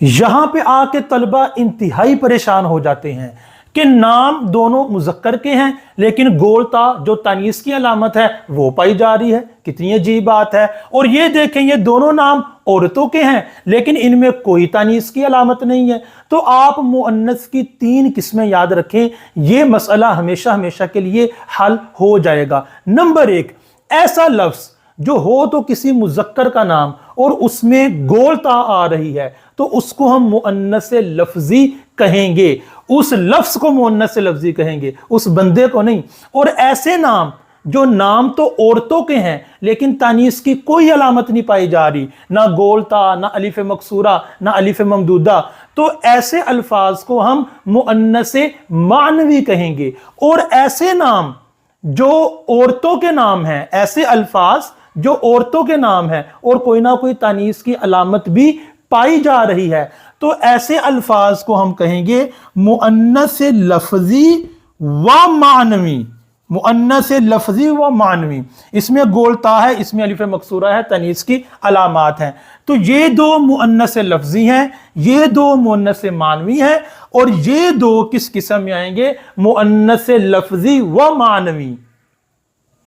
यहां पे आके तलबा इंतहाई परेशान हो जाते हैं कि नाम दोनों मुज़क्कर के हैं लेकिन गोलता जो तानीस की अलामत है वो पाई जा रही है। कितनी अजीब बात है। और ये देखें, ये दोनों नाम औरतों के हैं लेकिन इनमें कोई तानीस की अलामत नहीं है। तो आप मुअन्नस की 3 किस्में याद रखें, ये मसला हमेशा हमेशा के लिए हल हो जाएगा। नंबर 1, ऐसा लफ्ज जो हो तो किसी मुज़क्कर का नाम और उसमें गोलता आ रही है तो उसको हम मुअन्नस लफ्जी कहेंगे। उस लफ्ज को मुअन्नस लफ्जी कहेंगे, उस बंदे को नहीं। और ऐसे नाम जो नाम तो औरतों के हैं लेकिन तानीस की कोई अलामत नहीं पाई जा रही, ना गोलता, ना अलिफ मकसूरा, ना अलिफ ममदूदा, तो ऐसे अल्फाज को हम मुअन्नस मानवी कहेंगे। और ऐसे नाम जो औरतों के नाम हैं, ऐसे अल्फाज जो औरतों के नाम हैं और कोई ना कोई तानीस की अलामत भी पाई जा रही है, तो ऐसे अल्फाज को हम कहेंगे मुअन्नस लफ्जी व मानवी। मुअन्नस लफ्जी व मानवी, इसमें गोलता है, इसमें अलिफ मकसूरा है, तनीस की अलामात हैं। तो ये 2 मुअन्नस लफ्जी हैं, ये 2 मुअन्नस मानवी हैं, और ये 2 किस किस्म में आएंगे? मुअन्नस लफ्जी व मानवी।